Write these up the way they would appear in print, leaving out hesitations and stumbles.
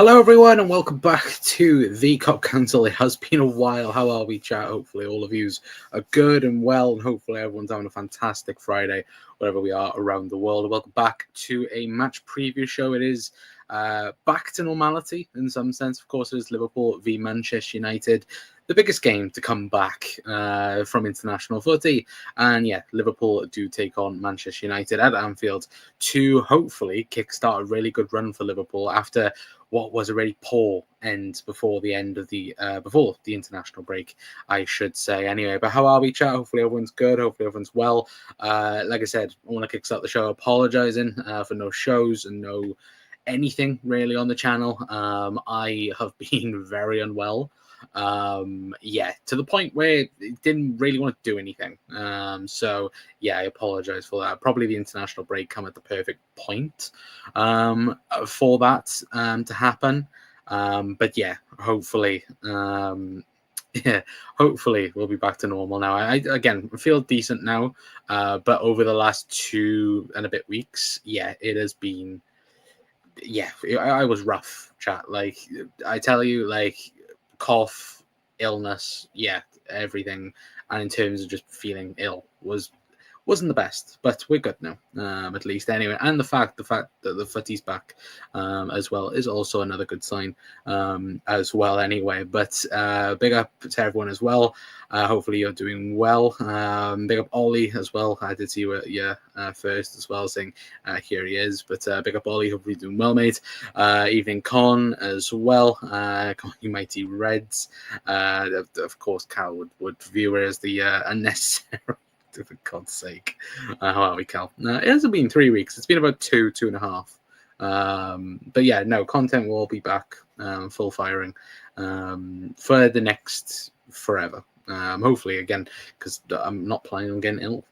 Hello, everyone, and welcome back to the Cop Council. It has been a while. How are we, chat? Hopefully, all of yous are good and well, and hopefully, everyone's having a fantastic Friday, wherever we are around the world. Welcome back to a match preview show. It is back to normality in some sense. Of course, it is Liverpool v Manchester United, the biggest game to come back from international footy. And yeah, Liverpool do take on Manchester United at Anfield to hopefully kickstart a really good run for Liverpool after what was a really poor end before the end of the international break, I should say. Anyway, but how are we, chat? Hopefully everyone's good. Hopefully everyone's well. Like I said, I want to kickstart the show apologizing for no shows and no anything really on the channel. I have been very unwell. To the point where it didn't really want to do anything. So yeah, I apologize for that. Probably the international break come at the perfect point for that to happen. But yeah, hopefully, hopefully we'll be back to normal now. I again feel decent now, but over the last 2 and a bit weeks, yeah, it has been. Yeah, I was rough, chat. Like I tell you, like cough, illness, yeah, everything. And in terms of just feeling ill wasn't the best, but we're good now, at least anyway. And the fact that the footy's back as well is also another good sign as well anyway. But big up to everyone as well. Hopefully you're doing well. Big up Ollie as well. I did see you first as well, saying here he is. But big up Ollie. Hopefully you're doing well, mate. Evening Con as well. You mighty Reds. Of course, Cal would view it as the unnecessary. For God's sake. How are we, Cal? It hasn't been 3 weeks. It's been about 2.5. But yeah, no, content will be back full firing for the next forever. Hopefully, again, because I'm not planning on getting ill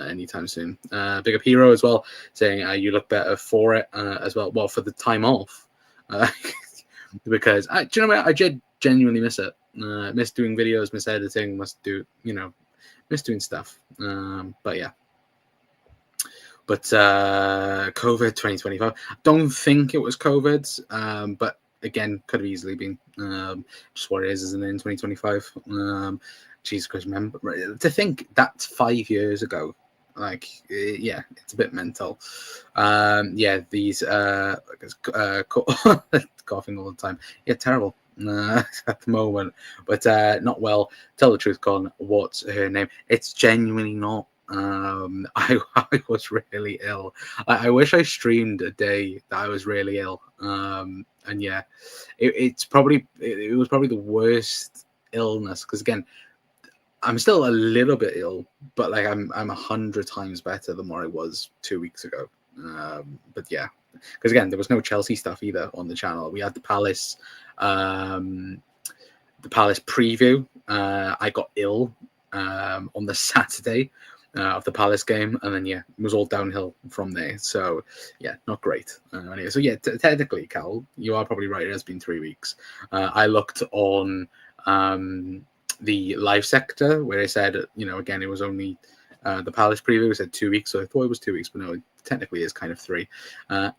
anytime soon. Big up Hero as well, saying you look better for it as well. Well, for the time off. Because, do you know what? I genuinely miss it. Miss doing videos, miss editing, miss doing stuff. But yeah. But COVID 2025. Don't think it was COVID. But again, could have easily been just what it is, isn't it, in 2025. Jesus Christ, remember to think that's 5 years ago. Like, yeah, it's a bit mental. Yeah, these coughing all the time. Yeah, terrible. At the moment, but not well. Tell the truth, Colin. What's her name? It's genuinely not. I was really ill. I wish I streamed a day that I was really ill. And yeah, it was probably the worst illness because again, I'm still a little bit ill, but like I'm 100 times better than what I was 2 weeks ago. But yeah, because again, there was no Chelsea stuff either on the channel. We had the Palace preview. I got ill on the Saturday of the Palace game, and then yeah, it was all downhill from there. So yeah, not great. Anyway, so yeah, technically, Cal, you are probably right. It has been 3 weeks. I looked on the live sector where it said, again, it was only the Palace preview. It said 2 weeks, so I thought it was 2 weeks, but no, it technically is kind of 3.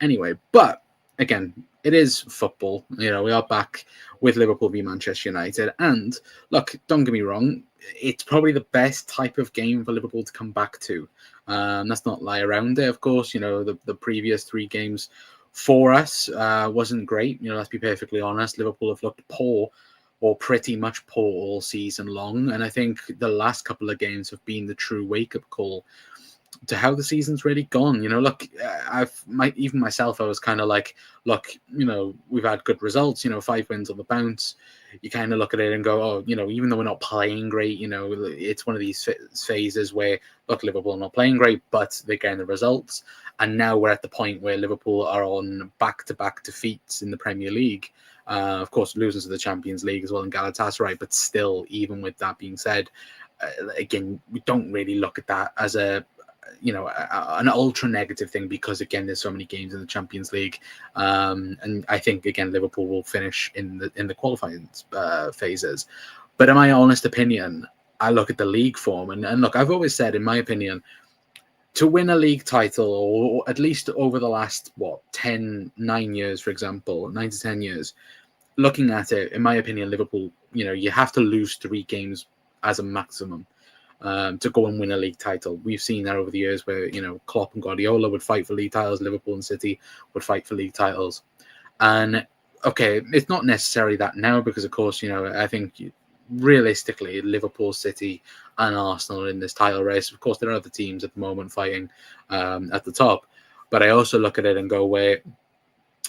Anyway, but again, it is football. We are back with Liverpool v Manchester United. And look, don't get me wrong, it's probably the best type of game for Liverpool to come back to. Let's not lie around it, of course. The previous 3 games for us wasn't great. Let's be perfectly honest. Liverpool have looked poor or pretty much poor all season long. And I think the last couple of games have been the true wake-up call to how the season's really gone. Look, even myself, I was kind of like, look, we've had good results, 5 wins on the bounce. You kind of look at it and go, oh, even though we're not playing great, it's one of these phases where, look, Liverpool are not playing great, but they're getting the results. And now we're at the point where Liverpool are on back-to-back defeats in the Premier League. Of course, losing to the Champions League as well in Galatasaray, but still, even with that being said, again, we don't really look at that as an ultra negative thing because again, there's so many games in the Champions League, and I think again Liverpool will finish in the qualifying phases. But in my honest opinion, I look at the league form, and look, I've always said, in my opinion, to win a league title, or at least over the last 9 years, for example, 9 to 10 years. Looking at it, in my opinion, Liverpool, you have to lose 3 games as a maximum to go and win a league title. We've seen that over the years where, Klopp and Guardiola would fight for league titles, Liverpool and City would fight for league titles. And, okay, it's not necessarily that now because, of course, I think realistically, Liverpool, City and Arsenal are in this title race. Of course, there are other teams at the moment fighting at the top. But I also look at it and go, where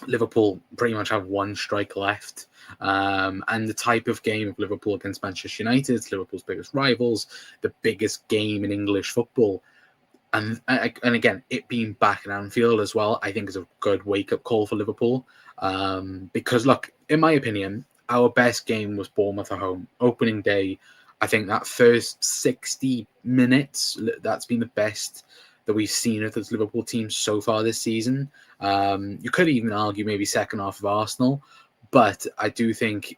Liverpool pretty much have one strike left. And the type of game of Liverpool against Manchester United, it's Liverpool's biggest rivals, the biggest game in English football. And again, it being back in Anfield as well, I think is a good wake-up call for Liverpool. Because, look, in my opinion, our best game was Bournemouth at home. Opening day, I think that first 60 minutes, that's been the best that we've seen of this Liverpool team so far this season. You could even argue maybe second half of Arsenal, but I do think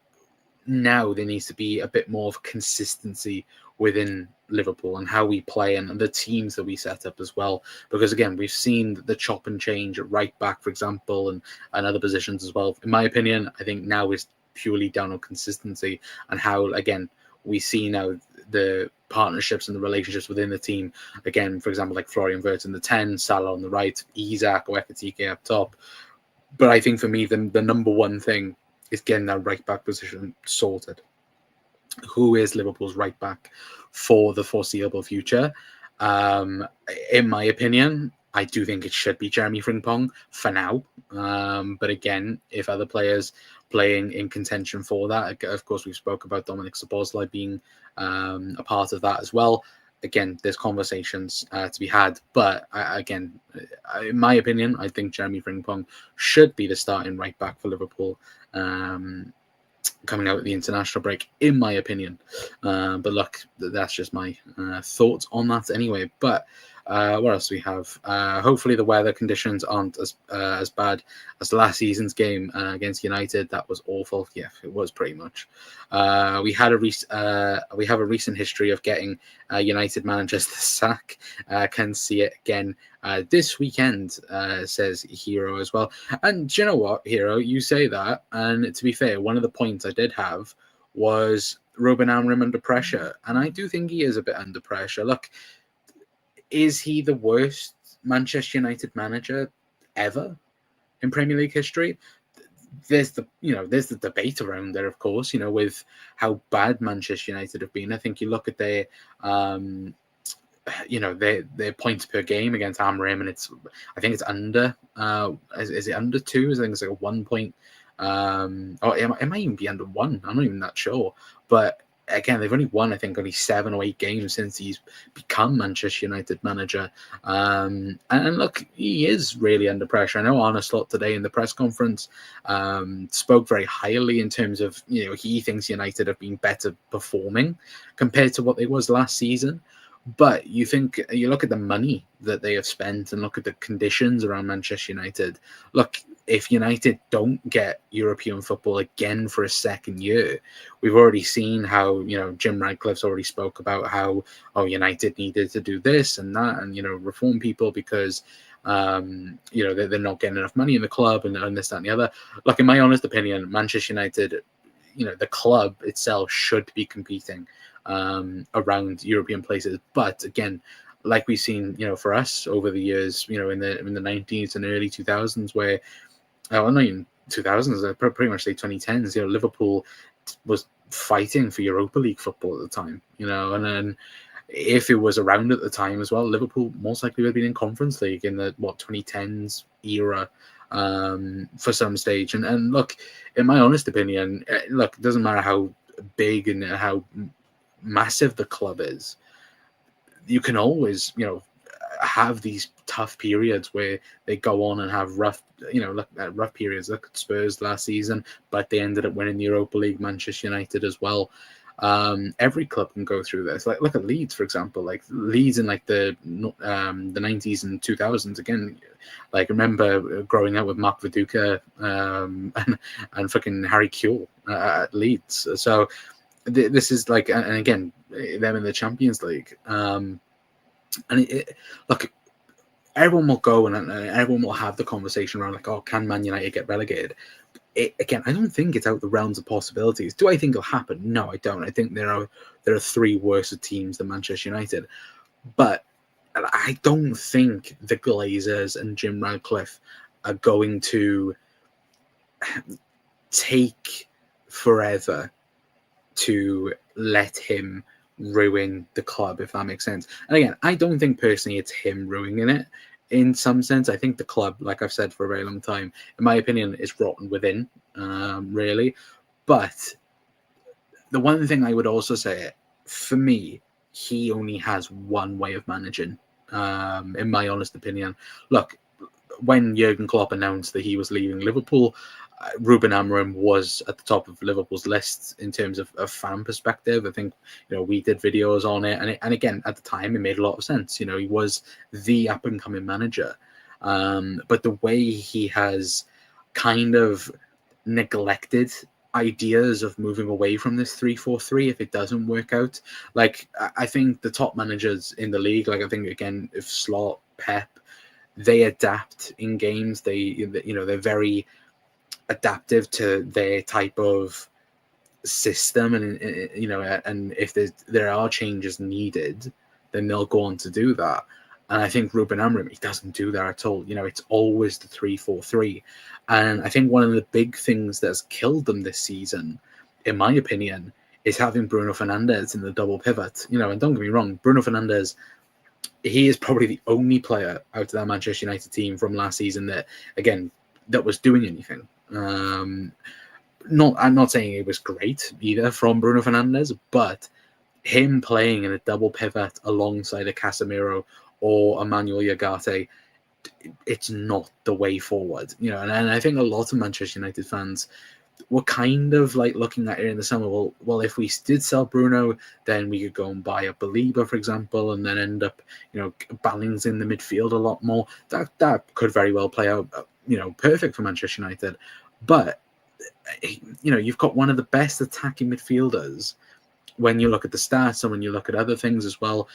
now there needs to be a bit more of consistency within Liverpool and how we play and the teams that we set up as well. Because again, we've seen the chop and change at right back, for example, and other positions as well. In my opinion, I think now is purely down on consistency and how, again, we see now the partnerships and the relationships within the team. Again, for example, like Florian Wirtz in the 10, Salah on the right, Isak or Ekitike up top. But I think for me, the number one thing is getting that right back position sorted. Who is Liverpool's right back for the foreseeable future? In my opinion, I do think it should be Jeremy Frimpong for now. But again, if other players playing in contention for that, of course, we spoke about Dominic Szoboszlai being a part of that as well. Again, there's conversations to be had. But again, in my opinion, I think Jeremy Frimpong should be the starting right back for Liverpool coming out at the international break, in my opinion. But look, that's just my thoughts on that anyway. But what else do we have? Hopefully the weather conditions aren't as bad as last season's game against United. That was awful. Yeah, it was pretty much. We have a recent history of getting United managers to sack. Can see it again this weekend, says Hero as well. And do you know what, Hero? You say that, and to be fair, one of the points I did have was Ruben Amorim under pressure, and I do think he is a bit under pressure. Look, is he the worst Manchester United manager ever in Premier League history? There's the debate around there, of course, with how bad Manchester United have been. I think you look at their points per game against Amorim, and I think it's under. Is it under 2? I think it's like a 1 point. Or it might even be under 1. I'm not even that sure, but. Again, they've only won, I think, only 7 or 8 games since he's become Manchester United manager. And look, he is really under pressure. I know Arne Slot today in the press conference spoke very highly in terms of, he thinks United have been better performing compared to what they was last season. But you look at the money that they have spent and look at the conditions around Manchester United. Look, if United don't get European football again for a second year, we've already seen how, Jim Radcliffe's already spoke about how, United needed to do this and that and, reform people because, they're not getting enough money in the club and this, that and the other. Look, in my honest opinion, Manchester United, the club itself should be competing around European places. But again, like we've seen, for us over the years, in the 90s and early 2000s, where not even 2000s, I pretty much say 2010s, Liverpool was fighting for Europa League football at the time, and then if it was around at the time as well, Liverpool most likely would have been in Conference League in the 2010s era for some stage. And look, in my honest opinion, it doesn't matter how big and how massive the club is, you can always have these tough periods where they go on and have rough periods. Look at Spurs last season, but they ended up winning the Europa League. Manchester United as well. Every club can go through this. Like look at Leeds, for example. Like Leeds in the 90s and 2000s. Again, like remember growing up with Mark Viduka and fucking Harry Kewell at Leeds. So this is and again them in the Champions League. And look, everyone will go and everyone will have the conversation around like, oh, can Man United get relegated? Again, I don't think it's out the realms of possibilities. Do I think it'll happen? No, I don't. I think there are three worse teams than Manchester United, but I don't think the Glazers and Jim Radcliffe are going to take forever to let him ruin the club, if that makes sense. And again, I don't think personally it's him ruining it. In some sense, I think the club, like I've said for a very long time, in my opinion, is rotten within, really. But the one thing I would also say, for me, he only has one way of managing, in my honest opinion. Look, when Jurgen Klopp announced that he was leaving Liverpool, Ruben Amorim was at the top of Liverpool's list in terms of a fan perspective. I think, we did videos on it, and again, at the time, it made a lot of sense. He was the up and coming manager, but the way he has kind of neglected ideas of moving away from this 3-4-3 if it doesn't work out. Like, I think the top managers in the league, like I think again, if Slot, Pep, they adapt in games. They're very adaptive to their type of system, and and if there are changes needed, then they'll go on to do that. And I think Ruben Amorim, he doesn't do that at all. It's always the 3-4-3. And I think one of the big things that's killed them this season, in my opinion, is having Bruno Fernandes in the double pivot. And don't get me wrong, Bruno Fernandes, he is probably the only player out of that Manchester United team from last season that was doing anything. I'm not saying it was great either from Bruno Fernandes, but him playing in a double pivot alongside a Casemiro or Emmanuel Ugarte, it's not the way forward. And I think a lot of Manchester United fans were kind of like looking at it in the summer. Well, if we did sell Bruno, then we could go and buy a Belieber, for example, and then end up, balancing the midfield a lot more. That could very well play out, perfect for Manchester United. But, you've got one of the best attacking midfielders when you look at the stats and when you look at other things as well,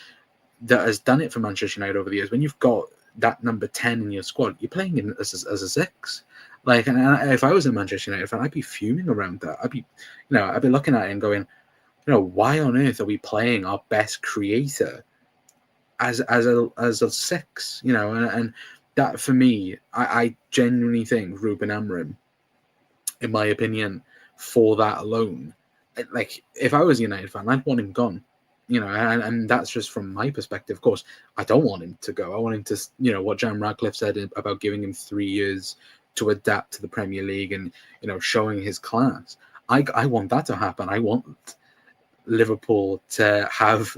that has done it for Manchester United over the years. When you've got that number 10 in your squad, you're playing in as a 6. Like, and if I was a Manchester United fan, I'd be fuming around that. I'd be looking at it and going, why on earth are we playing our best creator as a 6? And that for me, I genuinely think Ruben Amorim, in my opinion, for that alone, like if I was a United fan, I'd want him gone. And that's just from my perspective. Of course, I don't want him to go. I want him to, what Jim Radcliffe said about giving him 3 years to adapt to the Premier League and, showing his class. I want that to happen. I want Liverpool to have,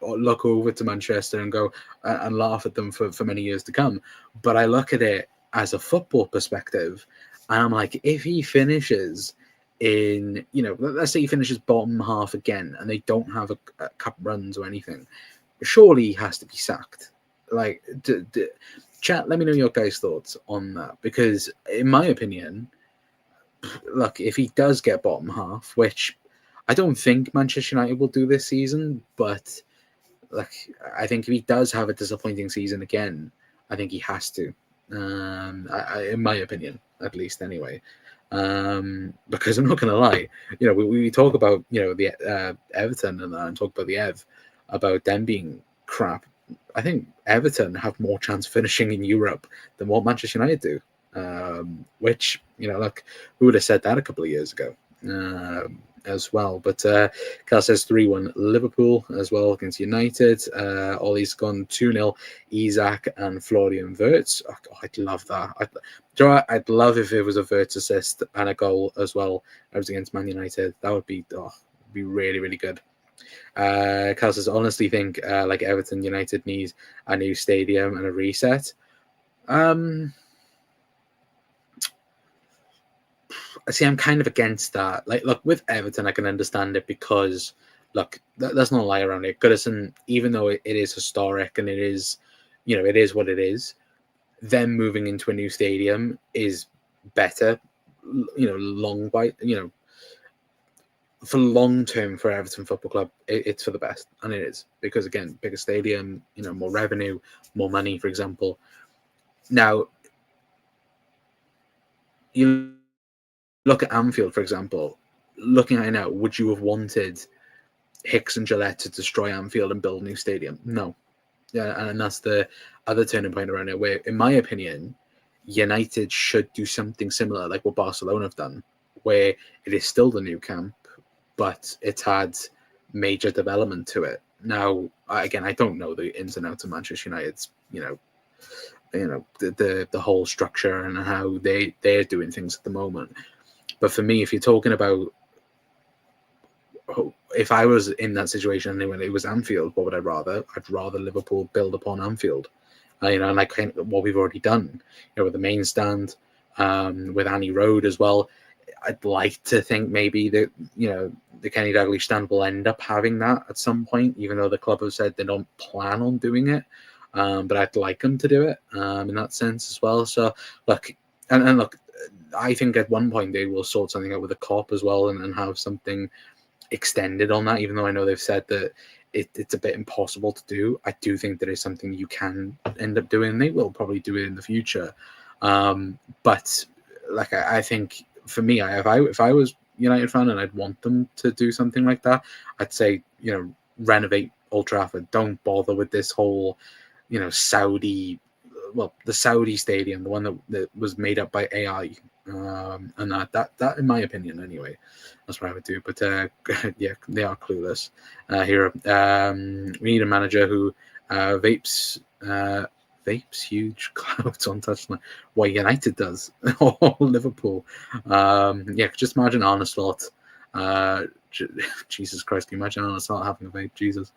look over to Manchester and go and laugh at them for many years to come. But I look at it as a football perspective, and I'm like, if he finishes in, let's say he finishes bottom half again and they don't have a cup runs or anything, surely he has to be sacked. Like, chat, let me know your guys' thoughts on that, because in my opinion, look, if he does get bottom half, which I don't think Manchester United will do this season, but like, I think if he does have a disappointing season again, I think he has to, in my opinion, at least anyway. Because I'm not going to lie, we talk about, the Everton and talk about the Ev, about them being crap. I think Everton have more chance of finishing in Europe than what Manchester United do. Which, look, who would have said that a couple of years ago as well. But Carl says 3-1 Liverpool as well against United. Ollie's gone 2-0 Isak and Florian Wirtz. Oh, God, I'd love that. I'd love if it was a Wirtz assist and a goal as well. I was against Man United. That would be really, really good. Carl says, honestly think like Everton United needs a new stadium and a reset. See, I'm kind of against that. Like, look, with Everton, I can understand it because, look, there's no lie around it. Goodison, even though it is historic and it is, it is what it is, them moving into a new stadium is better, long by, for long term for Everton Football Club, it's for the best, and it is, because again, bigger stadium, more revenue, more money, for example. Now, you look at Anfield, for example. Looking at it now, would you have wanted Hicks and Gillette to destroy Anfield and build a new stadium? No. Yeah, and that's the other turning point around it, where, in my opinion, United should do something similar like what Barcelona have done, where it is still the new camp, but it's had major development to it. Now, again, I don't know the ins and outs of Manchester United's, the whole structure and how they're doing things at the moment. But for me, if you're talking about, if I was in that situation and it was Anfield, what would I rather? I'd rather Liverpool build upon Anfield, and like what we've already done, with the main stand, with Annie Road as well. I'd like to think maybe that the Kenny Dalglish stand will end up having that at some point, even though the club have said they don't plan on doing it. But I'd like them to do it in that sense as well. So look, and look, I think at one point they will sort something out with the COP as well and have something extended on that, even though I know they've said that it's a bit impossible to do. I do think there is something you can end up doing. They will probably do it in the future. But like, I think for me, if I was United fan and I'd want them to do something like that, I'd say, renovate Old Trafford. Don't bother with this whole, Saudi, the Saudi stadium, the one that was made up by AI. And that in my opinion anyway, that's what I would do. But yeah, they are clueless here. We need a manager who vapes huge clouds on touchline. What United does, or Liverpool. Yeah, just imagine Arne Slot. Jesus Christ, can you imagine Arne Slot having a vape? Jesus.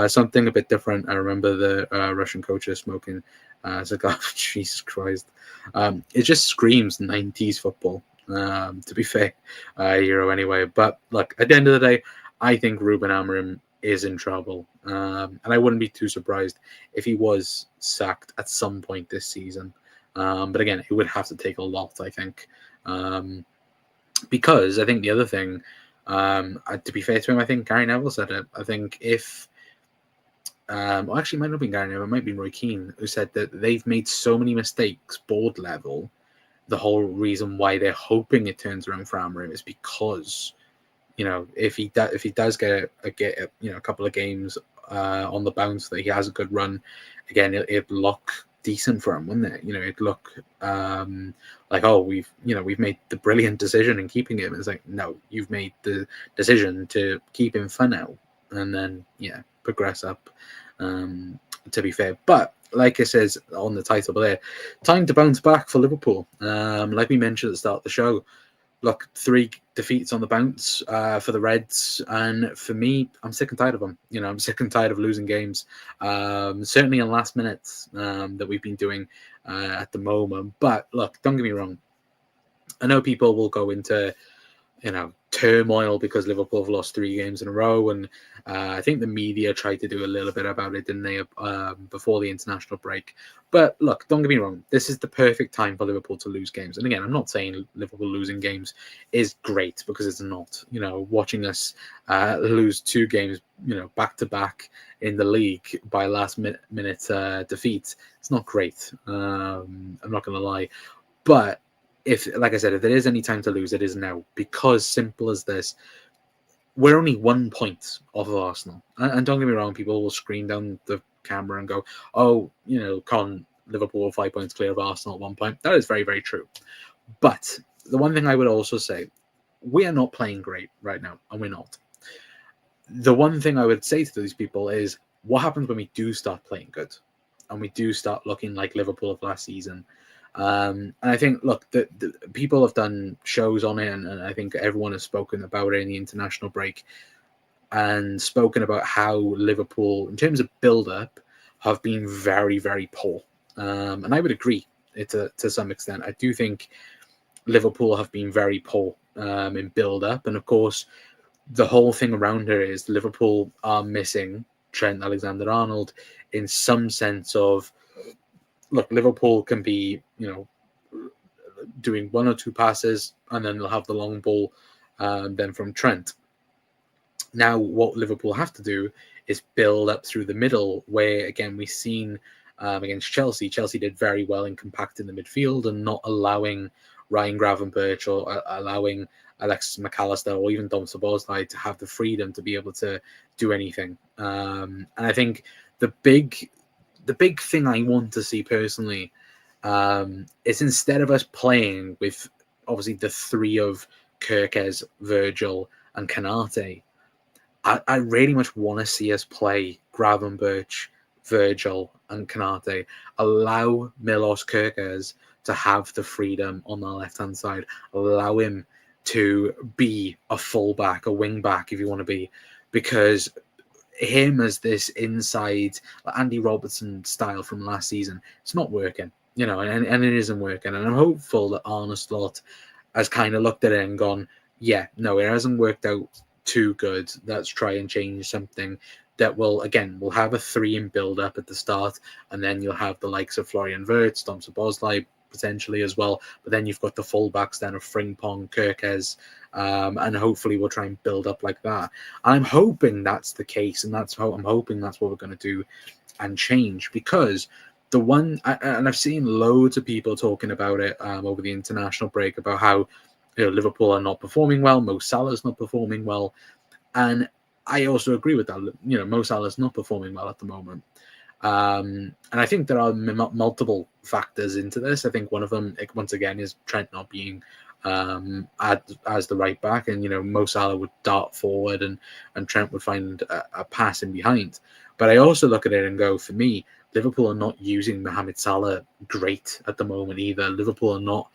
Something a bit different. I remember the Russian coach smoking cigar. Jesus Christ. It just screams 90s football, to be fair, Euro anyway. But look, at the end of the day, I think Ruben Amorim is in trouble. And I wouldn't be too surprised if he was sacked at some point this season. But again, it would have to take a lot, I think. Because I think the other thing, to be fair to him, I think Gary Neville said it. I think if... well, actually, it might not have been Gary Neville, it might have been Roy Keane, who said that they've made so many mistakes board level. The whole reason why they're hoping it turns around for Amorim is because, if he does get a couple of games on the bounce, that he has a good run, again, it'd look decent for him, wouldn't it? It'd look like, oh, we've made the brilliant decision in keeping him. It's like, no, you've made the decision to keep him for now, and then progress up. To be fair, but like it says on the title there, time to bounce back for Liverpool. Like we mentioned at the start of the show, look, 3 defeats on the bounce for the Reds, and for me, I'm sick and tired of them. I'm sick and tired of losing games, certainly in last minutes that we've been doing at the moment. But look, don't get me wrong, I know people will go into turmoil because Liverpool have lost 3 games in a row, and I think the media tried to do a little bit about it, didn't they, before the international break. But look, don't get me wrong, this is the perfect time for Liverpool to lose games. And again, I'm not saying Liverpool losing games is great, because it's not. Watching us lose 2 games, back to back in the league by last minute defeat, it's not great. I'm not going to lie, but like I said, if there is any time to lose, it is now, because simple as this, we're only 1 point off of Arsenal. And don't get me wrong, people will scream down the camera and go, oh, Liverpool are 5 points clear of Arsenal at 1 point. That is very, very true. But the one thing I would also say, we are not playing great right now, and we're not. The one thing I would say to these people is, what happens when we do start playing good and we do start looking like Liverpool of last season? And I think, look, the people have done shows on it, and I think everyone has spoken about it in the international break, and spoken about how Liverpool, in terms of build-up, have been very, very poor. And I would agree to some extent. I do think Liverpool have been very poor in build-up, and of course, the whole thing around here is Liverpool are missing Trent Alexander-Arnold in some sense of, look, Liverpool can be, doing 1 or 2 passes, and then they'll have the long ball then from Trent. Now, what Liverpool have to do is build up through the middle, where, again, we've seen against Chelsea. Chelsea did very well in compacting the midfield and not allowing Ryan Gravenberch or allowing Alexis McAllister or even Dom Szoboszlai to have the freedom to be able to do anything. And I think the big thing I want to see personally is, instead of us playing with obviously the three of Kirkes, Virgil, and Canate, I really much want to see us play Gravenberch, Virgil, and Canate. Allow Milos Kirkes to have the freedom on the left-hand side. Allow him to be a fullback, a wing-back, if you want to be, because him as this inside Andy Robertson style from last season, it's not working, and it isn't working. And I'm hopeful that Arne Slot has kind of looked at it and gone, yeah, no, it hasn't worked out too good. Let's try and change something that will have a 3 in build up at the start, and then you'll have the likes of Florian Wirtz, Dom Szoboszlai potentially as well. But then you've got the fullbacks then of Frimpong, Kirkes, and hopefully we'll try and build up like that. And I'm hoping that's the case, and I'm hoping that's what we're going to do and change, because I've seen loads of people talking about it over the international break about how Liverpool are not performing well, Mo Salah's not performing well, and I also agree with that. Mo Salah's not performing well at the moment, and I think there are multiple factors into this. I think one of them, once again, is Trent not being as the right back, and Mo Salah would dart forward, and Trent would find a pass in behind. But I also look at it and go, for me, Liverpool are not using Mohamed Salah great at the moment either. Liverpool are not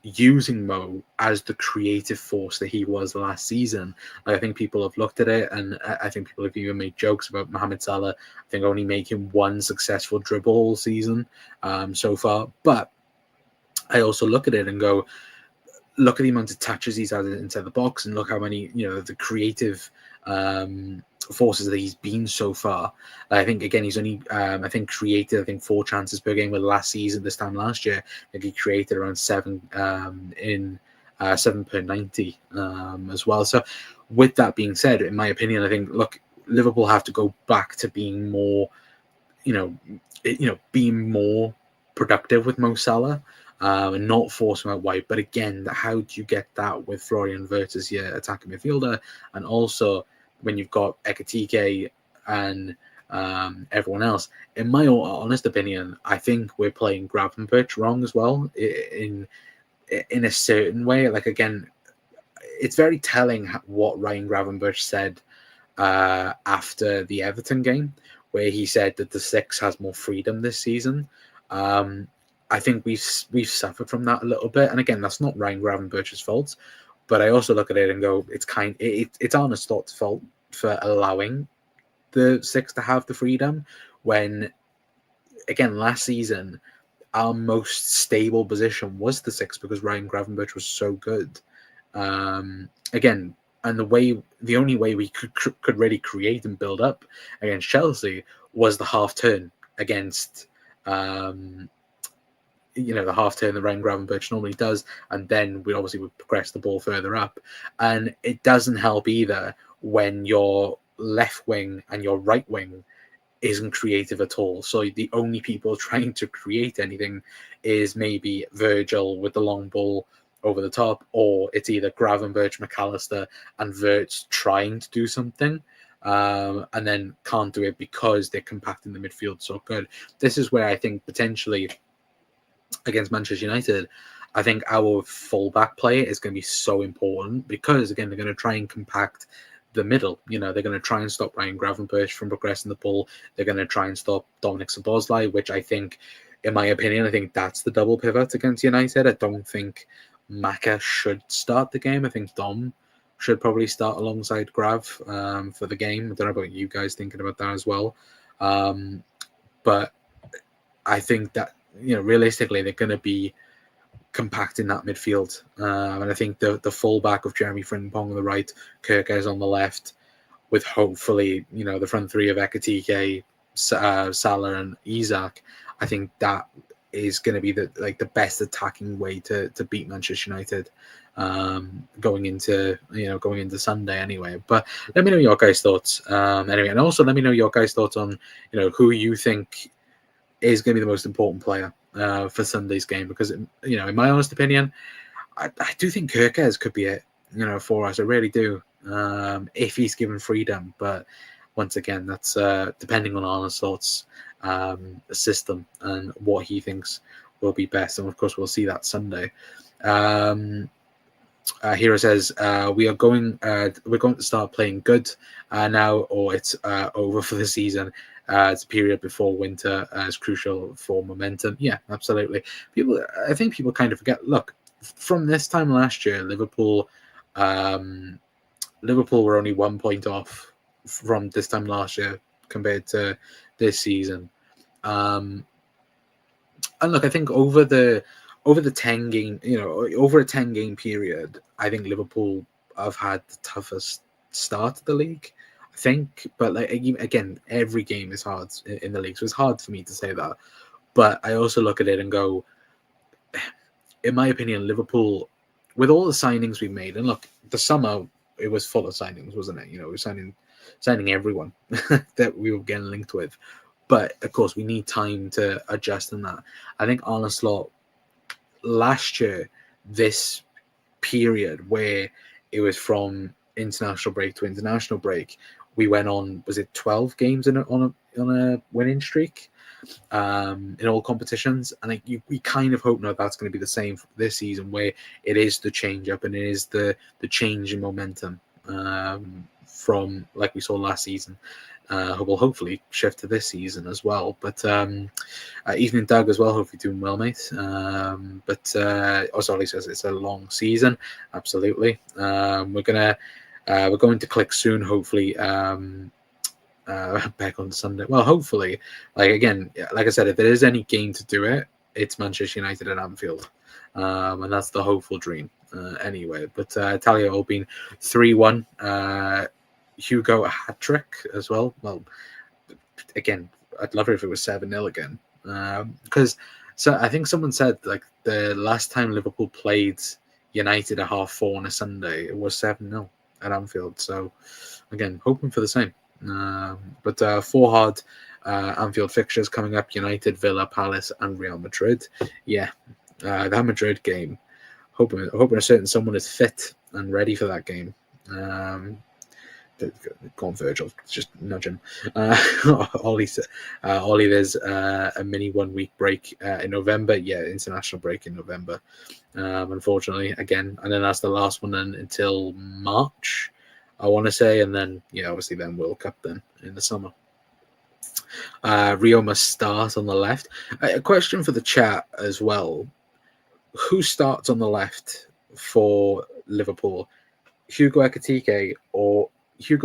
using Mo as the creative force that he was last season. I think people have looked at it, and I think people have even made jokes about Mohamed Salah, I think, only making one successful dribble all season so far. But I also look at it and go, look at the amount of touches he's had inside the box, and look how many, the creative forces that he's been so far. I think, again, he's only created 4 chances per game, with last season, this time last year, I think he created around 7 in 7 per 90 as well. So with that being said, in my opinion, I think, look, Liverpool have to go back to being more, being more productive with Mo Salah. And not force him out wide. But again, how do you get that with Florian Wirtz as your attacking midfielder? And also, when you've got Ekitike and everyone else, in my honest opinion, I think we're playing Gravenberch wrong as well, in a certain way. Like, again, it's very telling what Ryan Gravenberch said after the Everton game, where he said that the 6 has more freedom this season. I think we've suffered from that a little bit, and again, that's not Ryan Gravenberch's fault, but I also look at it and go, it's Arne Slot's fault for allowing the 6 to have the freedom, when, again, last season our most stable position was the 6, because Ryan Gravenberch was so good. Again, and the only way we could really create and build up against Chelsea was the half turn against. The half turn that Ryan Gravenberch normally does, and then we obviously would progress the ball further up. And it doesn't help either when your left wing and your right wing isn't creative at all. So the only people trying to create anything is maybe Virgil with the long ball over the top, or it's either Gravenberch, McAllister, and Wirtz trying to do something, and then can't do it because they're compacting the midfield so good. This is where I think potentially, against Manchester United, I think our fullback play is going to be so important, because, again, they're going to try and compact the middle. They're going to try and stop Ryan Gravenberch from progressing the ball. They're going to try and stop Dominic Szoboszlai, which I think, in my opinion, I think that's the double pivot against United. I don't think Maka should start the game. I think Dom should probably start alongside Grav for the game. I don't know about you guys thinking about that as well. But I think that, realistically, they're going to be compacting that midfield. And I think the fullback of Jeremy Frimpong on the right, Kirkes on the left, with hopefully, the front 3 of Ekitike, Salah and Isak, I think that is going to be the best attacking way to beat Manchester United. going into Sunday anyway. But let me know your guys' thoughts anyway, and also let me know your guys' thoughts on who you think is going to be the most important player for Sunday's game, because in my honest opinion, I do think Kirkes could be it for us. I really do, if he's given freedom. But once again, that's depending on Arne Slott's system and what he thinks will be best, and of course we'll see that Sunday. Hero says we're going to start playing good now, or it's over for the season. It's a period before winter is crucial for momentum. Yeah, absolutely. I think people kind of forget. Look, from this time last year, Liverpool were only 1 point off from this time last year compared to this season. And look, I think over the 10 game, over a 10 game period, I think Liverpool have had the toughest start of the league, I think. But again, every game is hard in the league, so it's hard for me to say that. But I also look at it and go, in my opinion, Liverpool, with all the signings we made, and look, the summer it was full of signings, wasn't it? We were signing everyone that we were getting linked with. But of course, we need time to adjust in that. I think Arne Slot last year, this period where it was from international break to international break, we went on, was it 12 games on a winning streak in all competitions? And we kind of hope now that's going to be the same for this season, where it is the change up and it is the change in momentum from like we saw last season. Will hopefully shift to this season as well. But Evening Doug as well, hopefully doing well, mate. Ollie says it's a long season. Absolutely. We're going to click soon, hopefully. Back on Sunday. Well, hopefully. Like I said, if there is any game to do it, it's Manchester United at Anfield. And that's the hopeful dream anyway. But Talia all been 3-1. Hugo a hat trick as well. Well, again, I'd love it if it was 7-0 again. Because I think someone said like the last time Liverpool played United at 4:30 on a Sunday, it was 7-0 at Anfield. So again, hoping for the same. But 4 hard Anfield fixtures coming up: United, Villa, Palace, and Real Madrid. Yeah, that Madrid game. Hoping a certain someone is fit and ready for that game. Go on, Virgil, just nudge him. Ollie, there's a mini 1 week break in November. Yeah, international break in November. Unfortunately, again, and then that's the last one until March, I want to say, and then obviously then World Cup then in the summer. Rio must start on the left. A question for the chat as well: who starts on the left for Liverpool? Hugo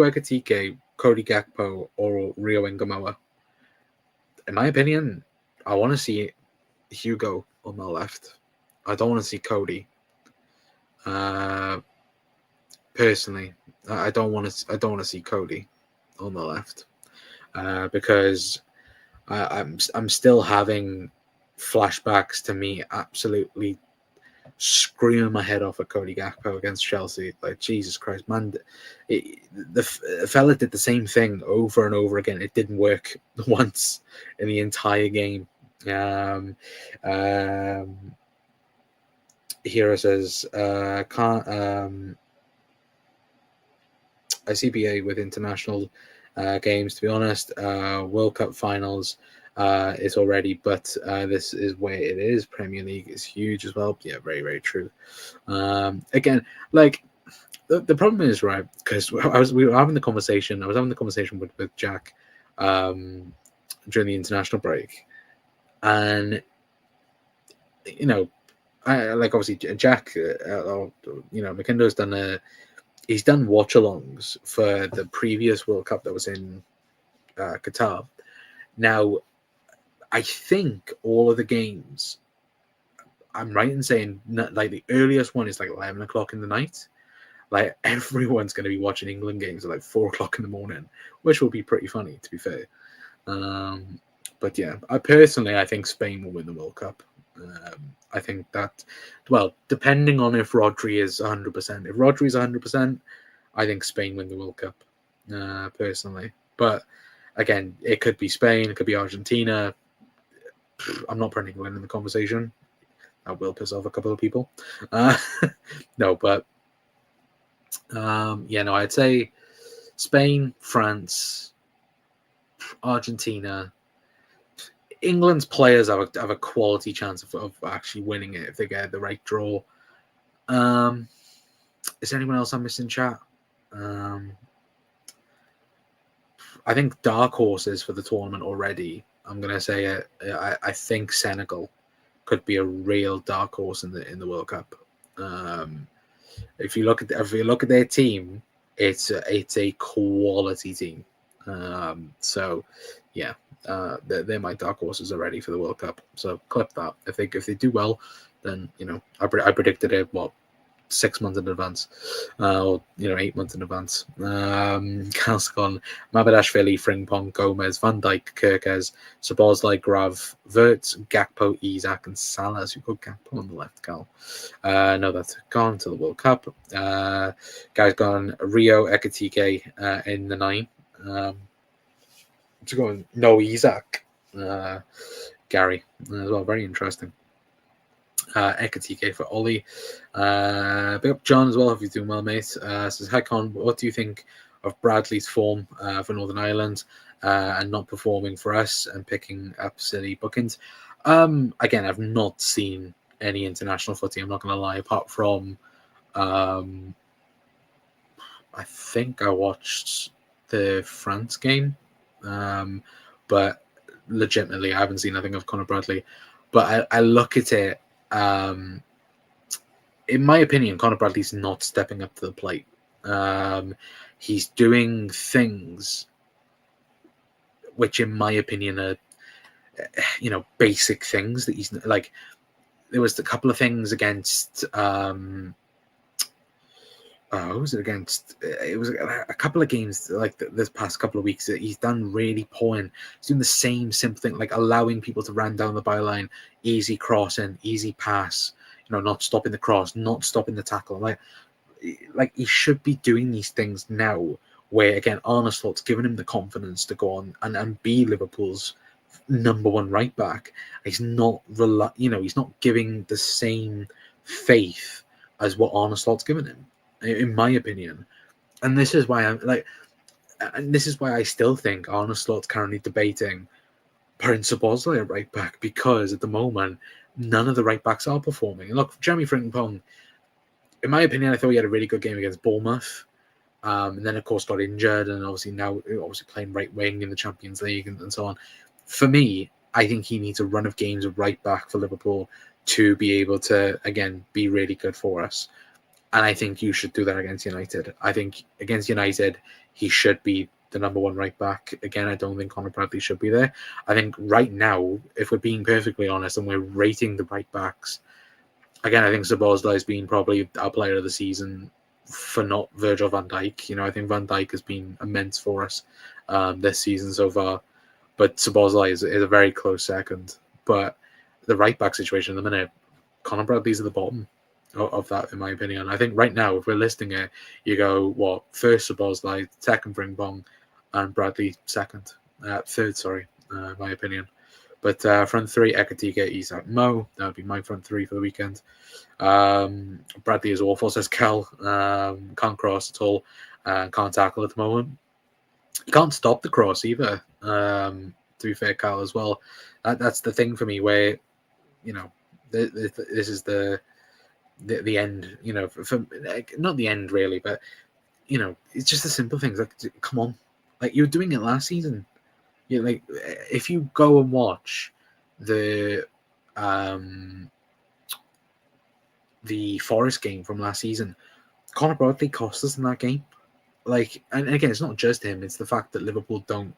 Ekitike, Cody Gakpo, or Rio Ngamoa? In my opinion, I want to see Hugo on the left. I don't want to see Cody. Personally, I don't want to see Cody on the left because I'm still having flashbacks to me absolutely screaming my head off at Cody Gakpo against Chelsea. Like, Jesus Christ, man. The fella did the same thing over and over again. It didn't work once in the entire game. Hero says, ICBA with international games, to be honest. World Cup finals is already, but this is where it is. Premier League is huge as well. Yeah, very, very true. Again, like the problem is, right, because we were having the conversation. I was having the conversation with Jack during the international break, and I like obviously Jack, McKindo's done he's done watch-alongs for the previous World Cup that was in Qatar. Now, I think all of the games, I'm right in saying, like the earliest one is like 11 o'clock in the night. Like everyone's going to be watching England games at like 4 o'clock in the morning, which will be pretty funny, to be fair. But yeah, I think Spain will win the World Cup. I think that, well, depending on if Rodri is 100%. If Rodri is 100%, I think Spain win the World Cup, personally. But again, it could be Spain, it could be Argentina. I'm not putting England in the conversation. That will piss off a couple of people. No, but yeah, no, I'd say Spain, France, Argentina. England's players have a quality chance of actually winning it if they get the right draw. Is there anyone else I'm missing, chat? I think dark horses for the tournament already. I'm gonna say it. I think Senegal could be a real dark horse in the World Cup. If you look at their team, it's a quality team. So yeah, they're my dark horses already for the World Cup. So clip that. If they do well, then I predicted it 6 months in advance, or 8 months in advance. Calcon, Mabadashvili, Frimpong, Gomez, Van Dijk, Kirkez, Szoboszlai, Grav, Wirtz, Gakpo, Isak, and Salah. So you've got Gakpo on the left, Cal. No, that's gone to the World Cup. Guys gone Rio, Ekatike in the 9. To go no Isak, Gary as well. Very interesting. Ekatike for Ollie. Big up John as well. Hope you're doing well, mate. Says, hi Con, what do you think of Bradley's form for Northern Ireland and not performing for us and picking up silly bookings? Again, I've not seen any international footy, I'm not going to lie, apart from I think I watched the France game, but legitimately I haven't seen nothing of Conor Bradley. But I look at it, in my opinion, Conor Bradley's not stepping up to the plate. He's doing things which, in my opinion, are basic things that he's like. There was a couple of things against. Who was it against? It was a couple of games like this past couple of weeks that he's done really poor. And he's doing the same simple thing, like allowing people to run down the byline, easy crossing, easy pass. Not stopping the cross, not stopping the tackle. Like he should be doing these things now. Where again, Arne Slot's given him the confidence to go on and be Liverpool's number one right back. He's not he's not giving the same faith as what Arne Slot's given him, in my opinion. And this is why I still think Arne Slot's currently debating putting Szoboszlai at right back, because at the moment none of the right backs are performing. And look, Jeremy Frimpong, in my opinion, I thought he had a really good game against Bournemouth. And then of course got injured, and now playing right wing in the Champions League and so on. For me, I think he needs a run of games of right back for Liverpool to be able to again be really good for us. And I think you should do that against United. I think against United, he should be the number one right back. Again, I don't think Conor Bradley should be there. I think right now, if we're being perfectly honest and we're rating the right backs, again, I think Szoboszlai has been probably our player of the season for not Virgil van Dijk. I think Van Dijk has been immense for us this season so far. But Szoboszlai is a very close second. But the right back situation at the minute, Conor Bradley's at the bottom of that, in my opinion. I think right now, if we're listing it, you go, first Szoboszlai, second Frimpong, and Bradley third, sorry, in my opinion. But front three, Ekatike, Isak, Mo. That would be my front three for the weekend. Bradley is awful, says Cal. Can't cross at all. Can't tackle at the moment. You can't stop the cross either. To be fair, Cal, as well. That's the thing for me, where this is the end. For not the end really, but it's just the simple things. Like, come on, like you were doing it last season. Like if you go and watch the Forest game from last season, Conor Bradley cost us in that game. Like, and again, it's not just him; it's the fact that Liverpool don't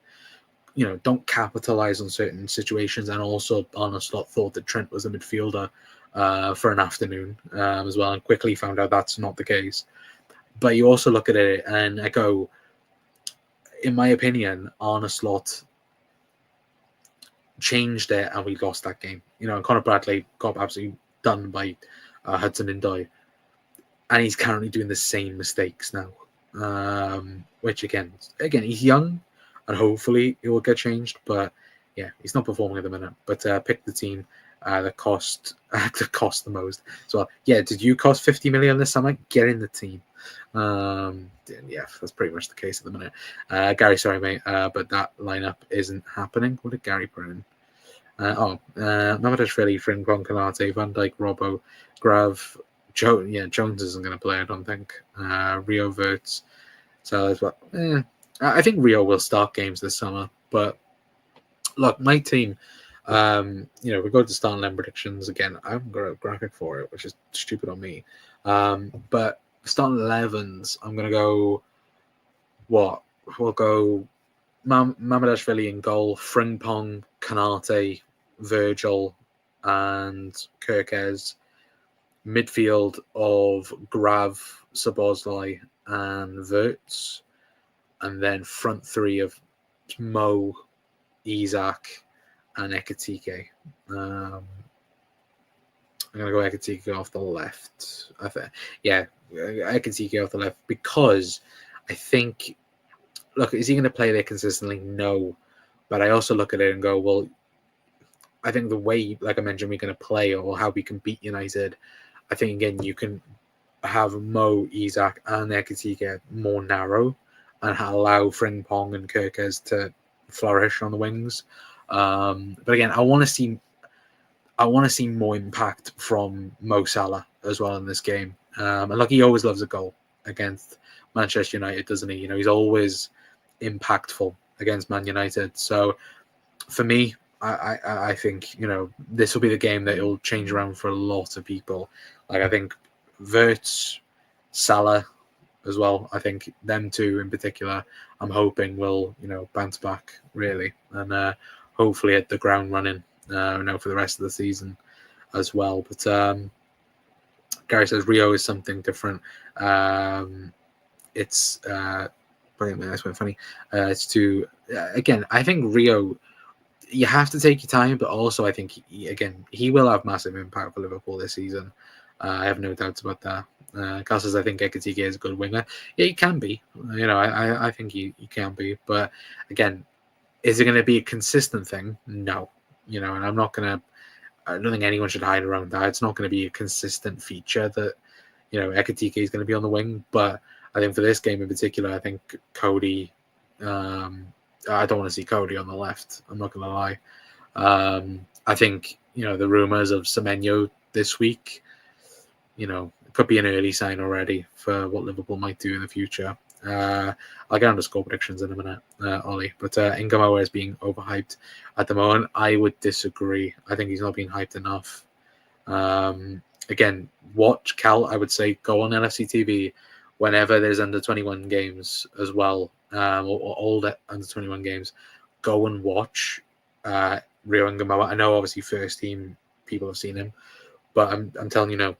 capitalize on certain situations, and also Arne Slot thought that Trent was a midfielder for an afternoon as well, and quickly found out that's not the case. But you also look at it, and I go, in my opinion, Arne Slot changed it and we lost that game. And Conor Bradley got absolutely done by Hudson Odoi, and he's currently doing the same mistakes now. Which again, he's young, and hopefully it will get changed. But yeah, he's not performing at the minute. But pick the team that cost the most. So yeah, did you cost 50 million this summer? Get in the team. Yeah, that's pretty much the case at the minute. Gary, sorry mate, but that lineup isn't happening. What did Gary put in? Mamadashvili, Frimpong, Konate, Van Dijk, Robbo, Grav, Jones isn't going to play, I don't think. Rio Verts. So as well. I think Rio will start games this summer. But look, my team, we go to starting line predictions again. I haven't got a graphic for it, which is stupid on me. But starting 11s, I'm going to go. What? We'll go Mamadashvili in goal, Frimpong, Konate, Virgil, and Kirkez. Midfield of Grav, Szoboszlai, and Verts. And then front three of Mo, Isak, and Ekitike. I'm going to go Ekitike off the left. Ekitike off the left because I think, look, is he going to play there consistently? No. But I also look at it and go, well, I think the way, like I mentioned, we're going to play or how we can beat United, I think, again, you can have Mo, Isak, and Ekitike more narrow and allow Frimpong and Kirkez to flourish on the wings. But again, I want to see more impact from Mo Salah as well in this game. And like, he always loves a goal against Manchester United, doesn't he? He's always impactful against Man United. So for me, I think this will be the game that it will change around for a lot of people. Like, I think Verts, Salah as well. I think them two in particular, I'm hoping will bounce back really and hopefully hit the ground running for the rest of the season as well. But Gary says Rio is something different. It's that's quite funny. It's to again, I think Rio, you have to take your time, but also I think he will have massive impact for Liverpool this season. I have no doubts about that. Carl says I think Ekitike is a good winger. Yeah, he can be. I think he can be. But again, is it going to be a consistent thing? No. And I don't think anyone should hide around that. It's not going to be a consistent feature that Ekitike is going to be on the wing. But I think for this game in particular, I think Cody. I don't want to see Cody on the left. I'm not going to lie. I think the rumors of Semenyo this week, it could be an early sign already for what Liverpool might do in the future. I'll get on to score predictions in a minute, Ollie. But Ingamoa is being overhyped at the moment. I would disagree. I think he's not being hyped enough. Again, watch Cal. I would say go on LFC TV whenever there's under 21 games as well, or older under 21 games. Go and watch Rio Ingamoa. I know obviously first team people have seen him, but I'm telling you now,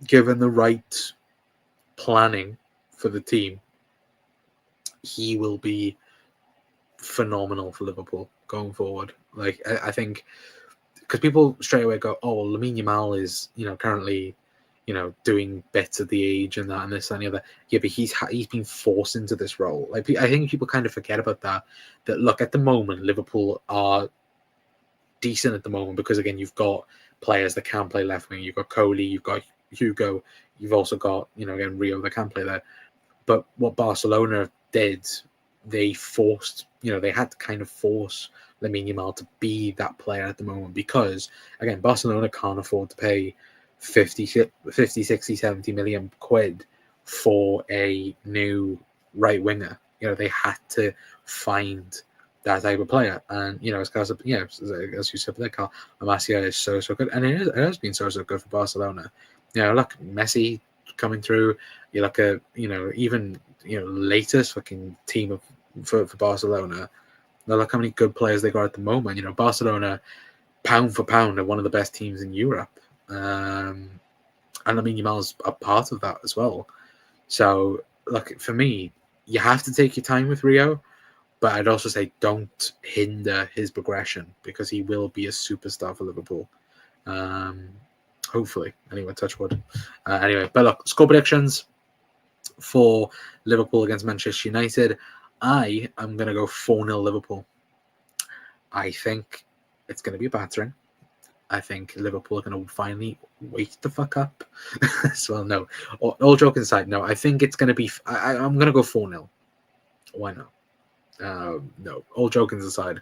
given the right planning for the team, he will be phenomenal for Liverpool going forward. Like, I think, because people straight away go, oh, well, Lamine Yamal is, currently, doing better at the age and that and this and the other. Yeah, but he's been forced into this role. Like, I think people kind of forget about that. That look, at the moment, Liverpool are decent at the moment because, again, you've got players that can play left wing. You've got Coley, you've got Hugo, you've also got, again, Rio that can play there. But what Barcelona did, they forced, they had to kind of force Lamine Yamal to be that player at the moment because, again, Barcelona can't afford to pay 50, 60, 70 million quid for a new right winger. They had to find that type of player. And, as you said there, Carl, Amasia is so good. And it has been so good for Barcelona. Look, Messi coming through. You look at, even, latest fucking team for Barcelona. Look how many good players they got at the moment. Barcelona, pound for pound, are one of the best teams in Europe. And I mean, Yamal's a part of that as well. So, look, for me, you have to take your time with Rio, but I'd also say don't hinder his progression, because he will be a superstar for Liverpool. Hopefully. Anyway, touch wood. Anyway, but look, score predictions for Liverpool against Manchester United. I am going to go 4-0 Liverpool. I think it's going to be a battering. I think Liverpool are going to finally wake the fuck up. So, no. All joking aside, no. I think it's going to be... I'm going to go 4-0. Why not? No. All joking aside.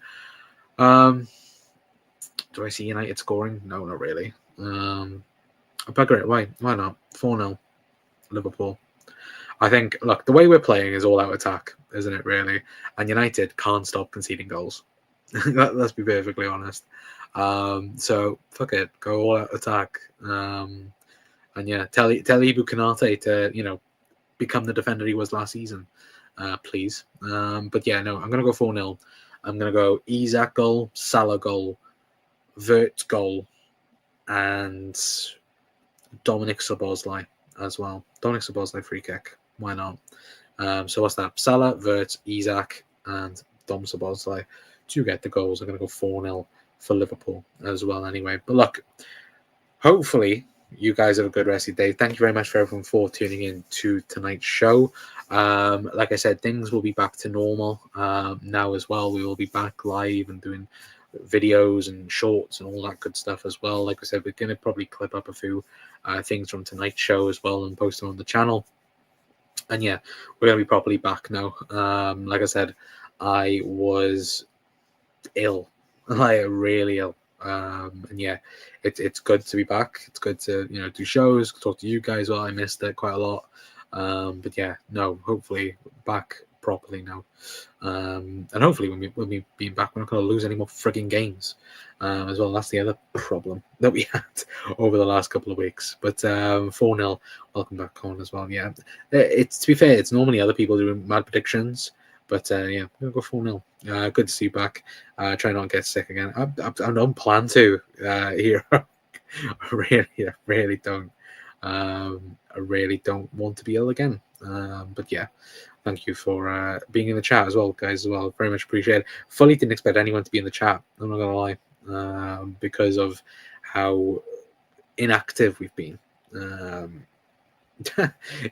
Do I see United scoring? No, not really. Bugger it. Why not? 4-0 Liverpool. I think, look, the way we're playing is all out attack, isn't it, really? And United can't stop conceding goals. Let's be perfectly honest. So, fuck it. Go all out attack. And yeah, tell Ibu Konate to, become the defender he was last season, please. But yeah, no, I'm going to go 4-0. I'm going to go Isak goal, Salah goal, Vert goal, and Dominic Szoboszlai as well. Dominic Szoboszlai free kick. Why not? So what's that? Salah, Vert, Isak, and Dom Szoboszlai to get the goals. I'm going to go 4-0 for Liverpool as well anyway. But look, hopefully you guys have a good rest of your day. Thank you very much for everyone for tuning in to tonight's show. Like I said, things will be back to normal now as well. We will be back live and doing videos and shorts and all that good stuff as well. Like I said, we're going to probably clip up a few things from tonight's show as well and post them on the channel. And yeah, we're going to be properly back now. Like I said, I was ill, like really ill. And yeah, it's good to be back. It's good to do shows, talk to you guys. Well, I missed it quite a lot. But yeah, no, hopefully back properly now. And hopefully when we being back, we're not going to lose any more frigging games as well. That's the other problem that we had over the last couple of weeks. But 4-0, welcome back on as well. Yeah, it's, to be fair, it's normally other people doing mad predictions. But yeah, we're going to go 4-0. Good to see you back. Try not to get sick again. I don't plan to here. I really don't. I really don't want to be ill again. But yeah, thank you for being in the chat as well, guys, as well. Very much appreciate it. Fully didn't expect anyone to be in the chat, I'm not going to lie, because of how inactive we've been.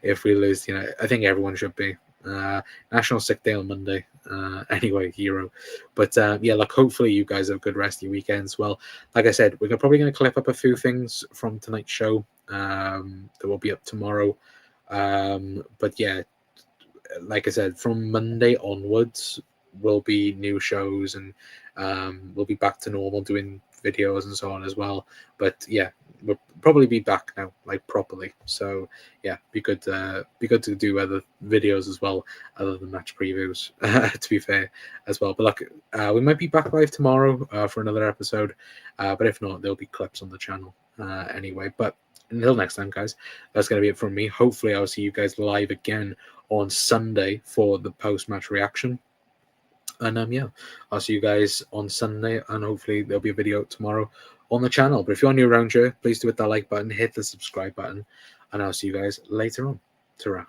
If we lose, I think everyone should be. National Sick Day on Monday. Anyway, hero. But yeah, look, hopefully you guys have a good rest of your weekends. Well, like I said, we're probably going to clip up a few things from tonight's show that will be up tomorrow. But yeah, like I said, from Monday onwards will be new shows, and we'll be back to normal doing videos and so on as well. But yeah, we'll probably be back now, like properly. So yeah, be good to do other videos as well, other than match previews. To be fair, as well. But look, we might be back live tomorrow for another episode. But if not, there'll be clips on the channel anyway. But until next time, guys, that's going to be it from me. Hopefully, I'll see you guys live again on Sunday for the post-match reaction. And yeah, I'll see you guys on Sunday, and hopefully there'll be a video tomorrow on the channel. But if you're new around here, please do hit that like button, hit the subscribe button, and I'll see you guys later on. Ta-ra.